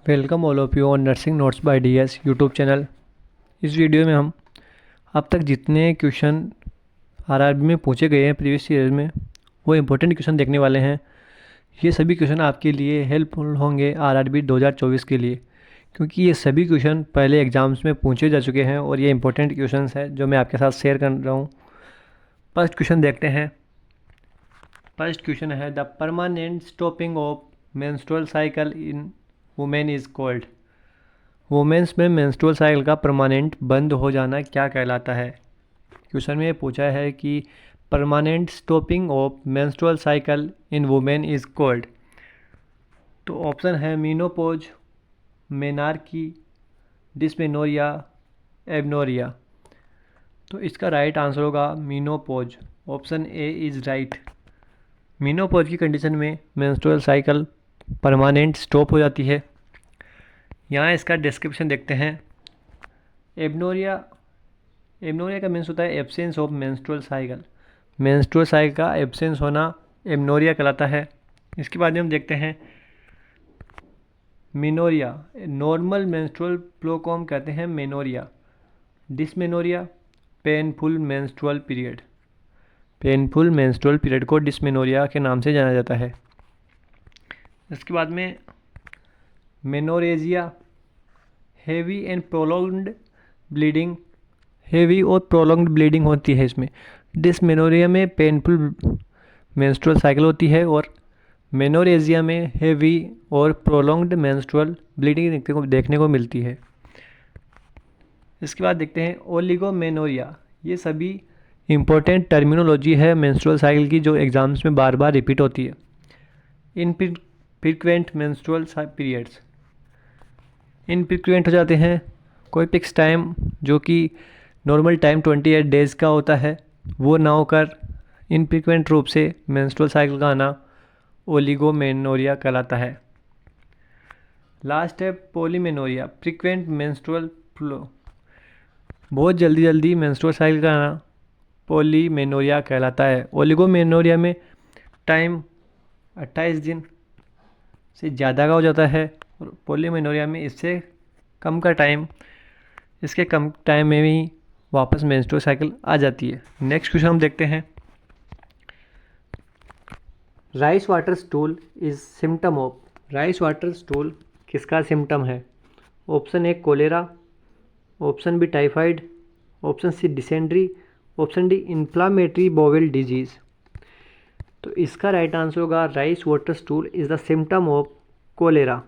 Welcome all of you on nursing notes by DS YouTube channel. इस video में हम अब तक जितने क्वेश्चन आरआरबी में पूछे गए हैं प्रीवियस ईयर में वो इम्पोर्टेंट क्वेश्चन देखने वाले हैं। ये सभी क्वेश्चन आपके लिए हेल्पफुल होंगे आरआरबी 2024 के लिए, क्योंकि ये सभी क्वेश्चन पहले एग्जाम्स में पूछे जा चुके हैं और ये इंपॉर्टेंट क्वेश्चन हैं जो मैं आपके साथ शेयर कर रहा हूँ। फर्स्ट क्वेश्चन देखते हैं। फर्स्ट क्वेश्चन है the permanent stopping of menstrual cycle in women is called. Women's में मेंस्ट्रुअल साइकिल का परमानेंट बंद हो जाना क्या कहलाता है। क्वेश्चन में पूछा है कि permanent stopping of menstrual cycle in women is called. तो ऑप्शन है मीनोपॉज, मेनार्की, डिस्मेनोरिया, एबनोरिया। तो इसका राइट आंसर होगा menopause. Option A is right. Menopause की कंडीशन में मेंस्ट्रुअल साइकिल परमानेंट स्टॉप हो जाती है। यहाँ इसका डिस्क्रिप्शन देखते हैं। एबनोरिया, एबनोरिया का मीन्स होता है absence of menstrual cycle. Menstrual cycle का एब्सेंस होना एबनोरिया कहलाता है। इसके बाद हम देखते हैं मेनोरिया, नॉर्मल मेंस्ट्रुअल फ्लो को हम कहते हैं menorrhea. Dysmenorrhea, painful menstrual period. Painful menstrual period को डिस्मेनोरिया के नाम से जाना जाता है। इसके बाद में menorrhagia, heavy and prolonged bleeding. Heavy और प्रोलॉन्ग्ड ब्लीडिंग होती है इसमें। डिस्मेनोरिया में पेनफुल मेंस्ट्रुअल साइकिल होती है और मेनोरेजिया में हेवी और प्रोलॉन्ग्ड मेंस्ट्रुअल ब्लीडिंग देखने को मिलती है। इसके बाद देखते हैं ओलिगोमेनोरिया। ये सभी इम्पोर्टेंट टर्मिनोलॉजी है मेंस्ट्रुअल साइकिल की जो एग्जाम्स में बार बार रिपीट होती है। इनफ्रीक्वेंट मेंस्ट्रुअल पीरियड्स, इनफ्रीक्वेंट हो जाते हैं। कोई फिक्स टाइम जो कि नॉर्मल टाइम 28 डेज़ का होता है वो ना होकर इनफ्रीक्वेंट रूप से मेंस्ट्रुअल साइकिल का आना ओलिगोमेनोरिया कहलाता है। लास्ट है पॉलीमेनोरिया, फ्रीक्वेंट मेंस्ट्रुअल फ्लो। बहुत जल्दी जल्दी मेंस्ट्रुअल साइकिल का आना पॉलीमेनोरिया कहलाता है। ओलिगोमेनोरिया में टाइम 28 दिन से ज़्यादा का हो जाता है और पॉलीमेनोरिया में इससे कम का टाइम, इसके कम टाइम में ही वापस मेंस्ट्रुअल साइकिल आ जाती है। नेक्स्ट क्वेश्चन हम देखते हैं। Rice water stool is symptom of. Rice water stool किसका सिम्टम है। Option A cholera, option B typhoid, option C dysentery, option D inflammatory bowel disease. तो इसका राइट आंसर होगा rice water stool is the symptom of cholera.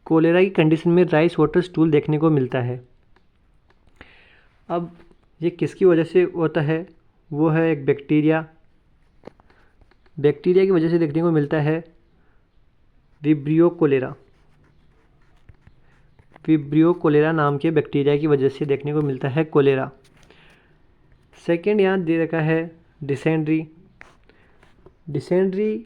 Cholera की condition में rice water stool देखने को मिलता है। अब ये किसकी वजह से होता है, वो है एक बैक्टीरिया। बैक्टीरिया की वजह से देखने को मिलता है विब्रियो कोलेरा। विब्रियो कोलेरा नाम के बैक्टीरिया की वजह से देखने को मिलता है कोलेरा। सेकेंड यहाँ दे रखा है डिसेंट्री। डिसेंट्री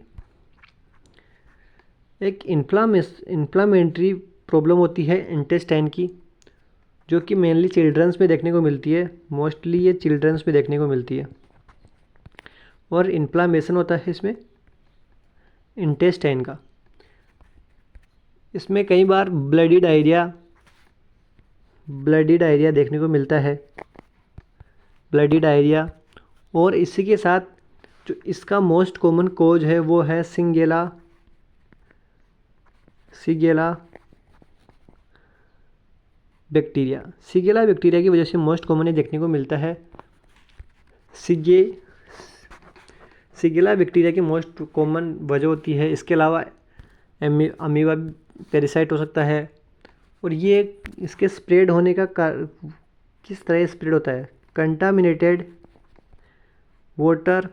एक इन्फ्लामेटरी प्रॉब्लम होती है इंटेस्टाइन की, जो कि मेनली चिल्ड्रंस में देखने को मिलती है। मोस्टली ये चिल्ड्रंस में देखने को मिलती है और इन्फ्लामेशन होता है इसमें इंटेस्टाइन का। इसमें कई बार ब्लडी डायरिया देखने को मिलता है, ब्लडी डायरिया। और इसी के साथ जो इसका मोस्ट कॉमन कोज है वो है सिंगेला बैक्टीरिया। सिगेला बैक्टीरिया की वजह से मोस्ट कॉमन ये देखने को मिलता है। सिगेला बैक्टीरिया की मोस्ट कॉमन वजह होती है। इसके अलावा अमीबा पैरासाइट हो सकता है। और ये इसके स्प्रेड होने का किस तरह स्प्रेड होता है, contaminated water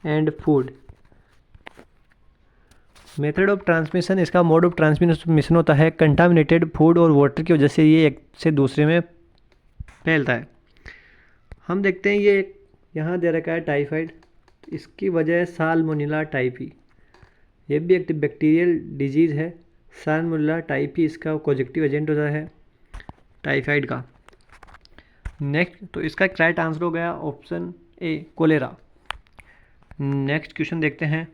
and food. Method of transmission, इसका मोड ऑफ ट्रांसमिशन होता है कंटामिनेटेड फूड और वाटर की वजह से ये एक से दूसरे में फैलता है। हम देखते हैं ये यहाँ दे रखा है टाइफाइड, तो इसकी वजह है साल्मोनेला टाइफी। ये भी एक बैक्टीरियल डिजीज़ है। साल्मोनेला टाइफी इसका पॉजिटिव एजेंट होता है टाइफाइड का। नेक्स्ट, तो इसका राइट आंसर हो गया option A cholera. Next question देखते हैं।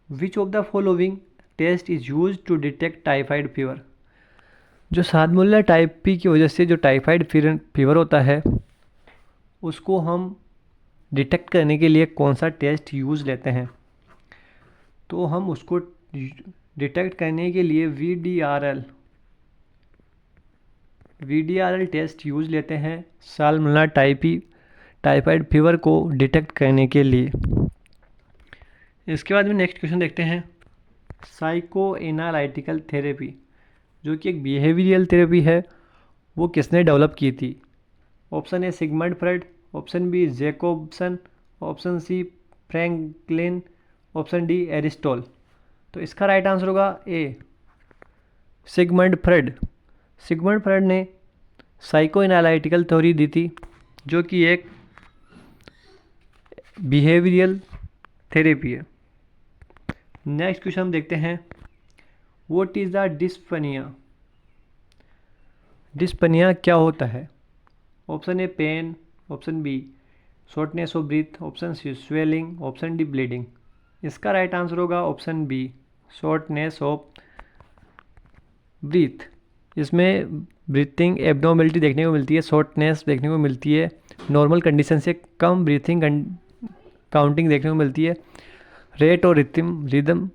Which of the following test is use to detect typhoid fever. जो साल्मोनेला टाइफी की वजह से जो टाइफाइड फीवर होता है उसको हम डिटेक्ट करने के लिए कौन सा टेस्ट यूज़ लेते हैं। तो हम उसको डिटेक्ट करने के लिए वीडीआरएल टेस्ट यूज़ लेते हैं साल्मोनेला टाइफाइड फीवर को डिटेक्ट करने के लिए। इसके बाद में नेक्स्ट क्वेश्चन देखते हैं, साइको एनालिटिकल थेरेपी जो कि एक बिहेवियरल थेरेपी है वो किसने डेवलप की थी। Option A Sigmund Freud, option B Jacobson, option C Franklin, option D Aristotle. तो इसका राइट आंसर होगा A Sigmund Freud. Sigmund Freud ने साइको एनालिटिकल थ्योरी दी थी जो कि एक बिहेवियरल थेरेपी है। नेक्स्ट क्वेश्चन हम देखते हैं, what is the dyspnoea. Dyspnoea क्या होता है। Option A pain, option B shortness of breath, option C swelling, option D bleeding. इसका राइट आंसर होगा option B shortness of breath. इसमें ब्रीथिंग एब्नॉर्मलिटी देखने को मिलती है, शॉर्टनेस देखने को मिलती है, नॉर्मल कंडीशन से कम ब्रीथिंग काउंटिंग देखने को मिलती है, रेट और रिदम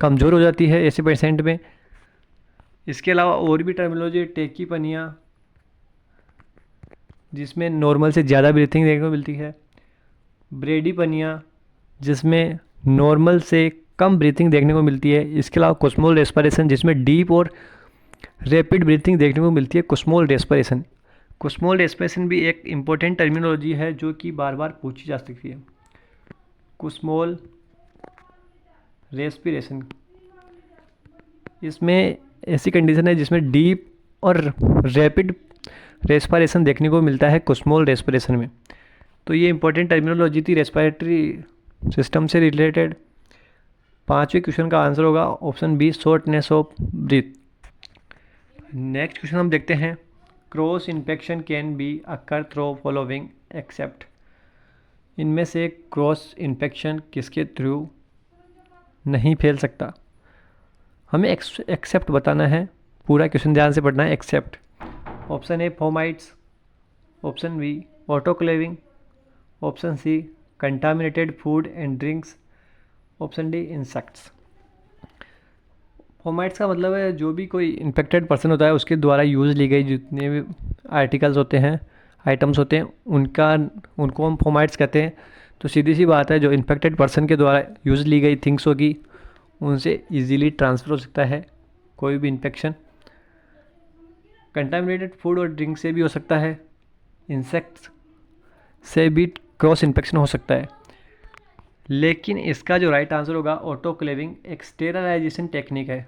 कमज़ोर हो जाती है ऐसे पेशेंट में। इसके अलावा और भी टर्मिनोलॉजी टेकीपनिया जिसमें नॉर्मल से ज़्यादा ब्रीथिंग देखने को मिलती है, ब्रेडीपनिया जिसमें नॉर्मल से कम ब्रीथिंग देखने को मिलती है। इसके अलावा कुस्मोल रेस्पिरेशन जिसमें डीप और रैपिड ब्रीथिंग देखने को मिलती है, कुस्मोल रेस्पिरेशन। कुस्मोल रेस्पिरेशन भी एक इम्पोर्टेंट टर्मिनोलॉजी है जो कि बार बार पूछी जा सकती है। कुस्मोल रेस्पिरेशन, इसमें ऐसी कंडीशन है जिसमें डीप और रैपिड रेस्पिरेशन देखने को मिलता है कुस्मोल रेस्पिरेशन में। तो ये इंपॉर्टेंट टर्मिनोलॉजी थी रेस्पिरेटरी सिस्टम से रिलेटेड। पांचवें क्वेश्चन का आंसर होगा option B shortness of breath. Next question हम देखते हैं, cross infection can be occur through following except. इनमें से क्रॉस इन्फेक्शन किसके थ्रू नहीं फैल सकता। हमें एक्सेप्ट बताना है, पूरा क्वेश्चन ध्यान से पढ़ना है। Except option A fomites, option B autoclaving, option C contaminated food and drinks, option D insects. Fomites का मतलब है जो भी कोई इन्फेक्टेड पर्सन होता है उसके द्वारा यूज़ ली गई जितने भी आर्टिकल्स होते हैं, आइटम्स होते हैं, उनको हम फोमाइट्स कहते हैं। तो सीधी सी बात है, जो इन्फेक्टेड पर्सन के द्वारा यूज़ ली गई थिंग्स होगी उनसे इजीली ट्रांसफ़र हो सकता है कोई भी इन्फेक्शन। कंटामिनेटेड फूड और ड्रिंक से भी हो सकता है, इंसेक्ट्स से भी क्रॉस इन्फेक्शन हो सकता है। लेकिन इसका जो राइट आंसर होगा ऑटोक्लेविंग एक स्टेरलाइजेशन टेक्निक है।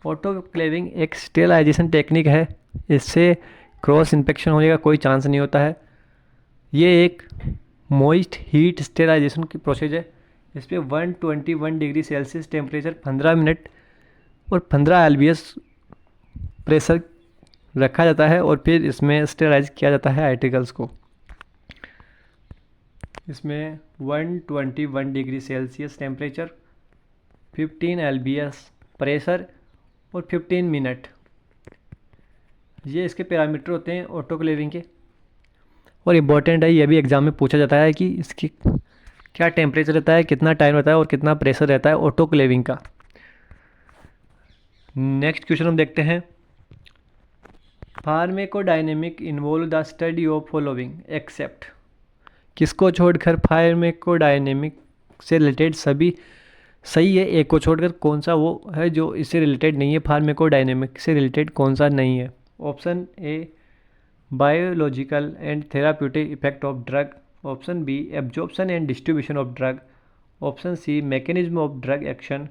ऑटोक्लेविंग एक स्टेरलाइजेशन टेक्निक है, इससे क्रॉस इन्फेक्शन होने का कोई चांस नहीं होता है। ये एक मॉइस्ट हीट स्टेरलाइजेशन की प्रोसेस है। इस पर 121 डिग्री सेल्सियस टेम्परेचर 15 मिनट और 15 LBS प्रेशर रखा जाता है और फिर इसमें स्टेरलाइज किया जाता है आर्टिकल्स को। इसमें 121 degree Celsius temperature, 15 LBS pressure और 15 मिनट, ये इसके पैरामीटर होते हैं ऑटोक्लेविंग के। और इम्पॉर्टेंट है, ये भी एग्ज़ाम में पूछा जाता है कि इसकी क्या टेम्परेचर रहता है, कितना टाइम रहता है और कितना प्रेशर रहता है ऑटोक्लेविंग का। नेक्स्ट क्वेश्चन हम देखते हैं, pharmacodynamic involve the study of following except. किसको छोड़कर फार्मेकोडायनेमिक से रिलेटेड सभी सही है, एक को छोड़कर कौन सा वो है जो इससे रिलेटेड नहीं है, फार्मेकोडायनेमिक से रिलेटेड कौन सा नहीं है। Option A biological and therapeutic effect of drug, option B absorption and distribution of drug, option C mechanism of drug action,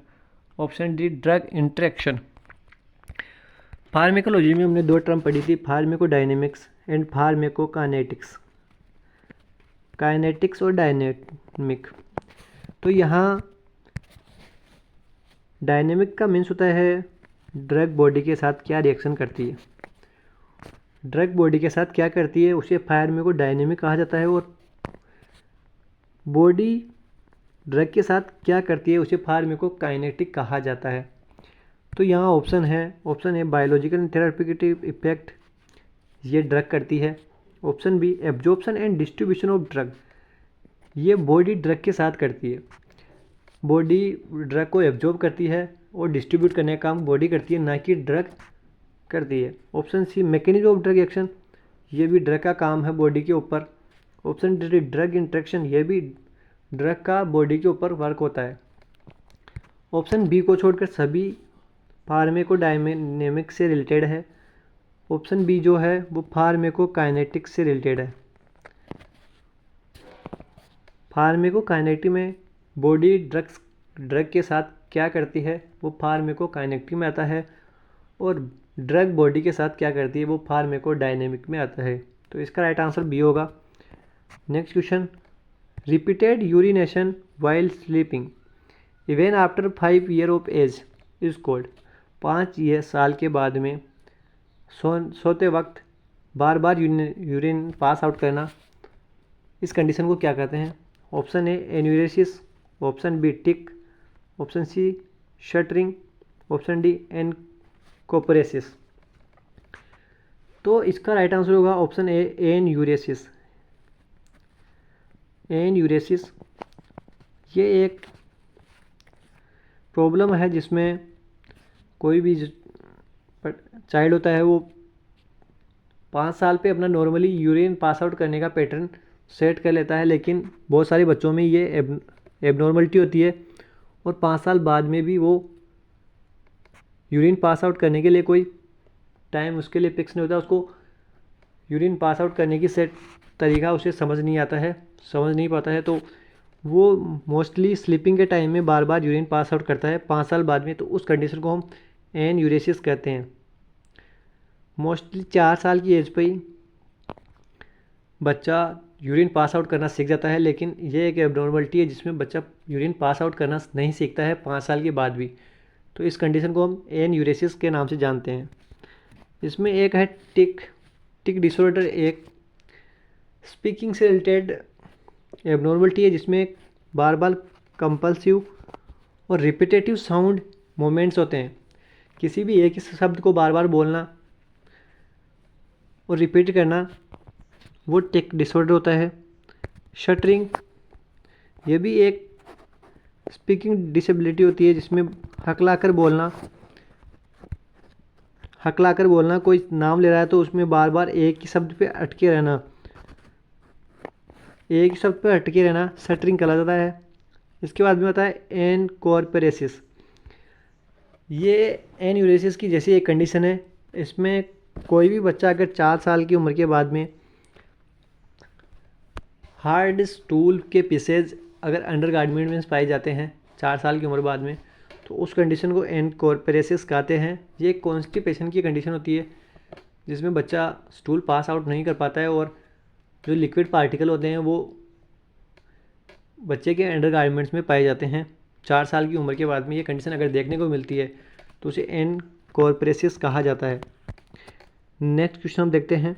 option D drug interaction. Pharmacology में हमने दो टर्म पढ़ी थी, फार्मेकोडायनेमिक्स एंड फार्मेकोकाइनेटिक्स, काइनेटिक्स और dynamic. तो यहाँ dynamic का means होता है ड्रग बॉडी के साथ क्या रिएक्शन करती है, ड्रग बॉडी के साथ क्या करती है उसे फार्मेकोडायनेमिक कहा जाता है। और बॉडी ड्रग के साथ क्या करती है उसे फार्माकोकाइनेटिक कहा जाता है। तो यहाँ ऑप्शन है बायोलॉजिकल एंड थेराप्यूटिक इफेक्ट, ये ड्रग करती है। Option B absorption and distribution of drug, ये बॉडी ड्रग के साथ करती है। बॉडी ड्रग को एब्जॉर्ब करती है और डिस्ट्रीब्यूट करने का काम बॉडी करती है, ना कि ड्रग करती है। Option C mechanism of drug action, ये भी ड्रग का काम है बॉडी के ऊपर। ऑप्शन डी ड्रग इंट्रैक्शन, ये भी ड्रग का बॉडी के ऊपर वर्क होता है। ऑप्शन बी को छोड़कर सभी फार्माकोडायनेमिक्स से रिलेटेड है। ऑप्शन बी जो है वो फार्माकोकाइनेटिक्स से रिलेटेड है। फार्माकोकाइनेटिक में बॉडी ड्रग के साथ क्या करती है वो फार्माकोकाइनेटिक में आता है, और ड्रग बॉडी के साथ क्या करती है वो फार्माकोडायनेमिक में आता है। तो इसका राइट आंसर बी होगा। Next question, repeated urination while sleeping even after 5 year of age is called, 5 साल के बाद में सोते वक्त बार बार यूरिन पास आउट करना, इस कंडीशन को क्या कहते हैं। Option A enuresis, option B tic, option C stuttering, option D encopresis. तो इसका राइट आंसर होगा ऑप्शन ए एन्यूरेसिस। एन्यूरेसिस ये एक प्रॉब्लम है जिसमें कोई भी चाइल्ड होता है वो 5 साल पे अपना नॉर्मली यूरिन पास आउट करने का पैटर्न सेट कर लेता है, लेकिन बहुत सारे बच्चों में ये एबनॉर्मलिटी होती है और 5 साल बाद में भी वो यूरिन पास आउट करने के लिए कोई टाइम उसके लिए फिक्स नहीं होता। उसको यूरिन पास आउट करने की सेट तरीका उसे समझ नहीं पाता है, तो वो मोस्टली स्लीपिंग के टाइम में बार बार यूरिन पास आउट करता है 5 साल बाद में। तो उस कंडीशन को हम एन्यूरेसिस कहते हैं। मोस्टली 4 साल की एज पे ही बच्चा यूरिन पास आउट करना सीख जाता है, लेकिन ये एक एबनॉर्मलिटी है जिसमें बच्चा यूरिन पास आउट करना नहीं सीखता है 5 साल के बाद भी। तो इस कंडीशन को हम एन्यूरेसिस के नाम से जानते हैं। इसमें एक है टिक डिसऑर्डर, एक स्पीकिंग से रिलेटेड एबनॉर्मलिटी है जिसमें बार बार कंपल्सिव और रिपीटेटिव साउंड मोमेंट्स होते हैं। किसी भी एक ही शब्द को बार बार बोलना और रिपीट करना वो टिक डिसऑर्डर होता है। शटरिंग ये भी एक स्पीकिंग डिसेबिलिटी होती है जिसमें हकलाकर बोलना, कोई नाम ले रहा है तो उसमें बार बार एक ही शब्द पे अटके रहना शटरिंग कहलाता है। इसके बाद में आता है एनकोरपेरेसिस, ये एन्यूरेसिस की जैसी एक कंडीशन है। इसमें कोई भी बच्चा अगर 4 साल की उम्र के बाद में हार्ड स्टूल के पीसेज अगर अंडर गारमेंट में पाए जाते हैं 4 साल की उम्र बाद में, तो उस कंडीशन को एनकोरपेरेसिस कहते हैं। ये कॉन्स्टिपेशन की कंडीशन होती है जिसमें बच्चा स्टूल पास आउट नहीं कर पाता है और जो लिक्विड पार्टिकल होते हैं वो बच्चे के अंडर गारमेंट्स में पाए जाते हैं 4 साल की उम्र के बाद में। ये कंडीशन अगर देखने को मिलती है तो उसे एनकोरपेरेसिस कहा जाता है। नेक्स्ट क्वेश्चन हम देखते हैं,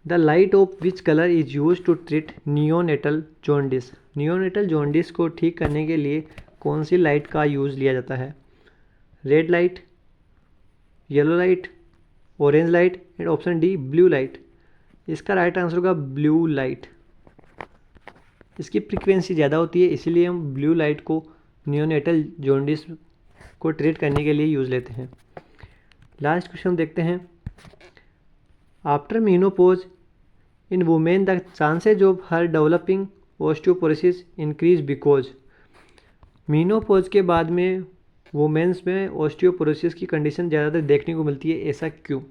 the light of which colour is use to treat neonatal jaundice. Neonatal jaundice को ठीक करने के लिए कौन सी लाइट का यूज़ लिया जाता है। Red light, yellow light, orange light and option D blue light. इसका राइट आंसर होगा ब्लू लाइट। इसकी फ्रीक्वेंसी ज़्यादा होती है इसीलिए हम ब्लू लाइट को नियोनेटल जॉन्डिस को ट्रीट करने के लिए यूज़ लेते हैं। लास्ट क्वेश्चन हम देखते हैं, after menopause in women the chances of her developing osteoporosis increase because. Menopause के बाद में वुमेन्स में ऑस्टियोपोरोसिस की कंडीशन ज़्यादातर देखने को मिलती है, ऐसा क्यों।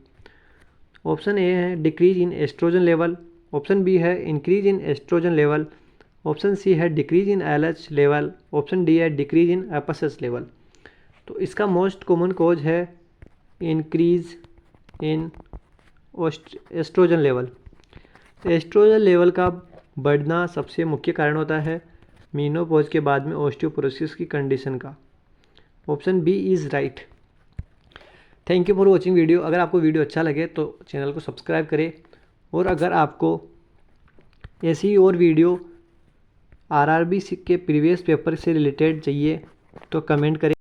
ऑप्शन ए है decrease in estrogen level, option B है increase in estrogen level, option C है decrease in LH level, option D है डिक्रीज इन एपएसएस लेवल। तो इसका मोस्ट कॉमन कॉज है increase in estrogen level. Estrogen level का बढ़ना सबसे मुख्य कारण होता है मीनोपॉज के बाद में ऑस्टियोपोरोसिस की कंडीशन का। Option B is right. Thank you for watching video. अगर आपको वीडियो अच्छा लगे तो चैनल को सब्सक्राइब करें, और अगर आपको ऐसी और वीडियो आरआरबी के प्रीवियस पेपर से रिलेटेड चाहिए तो कमेंट करें।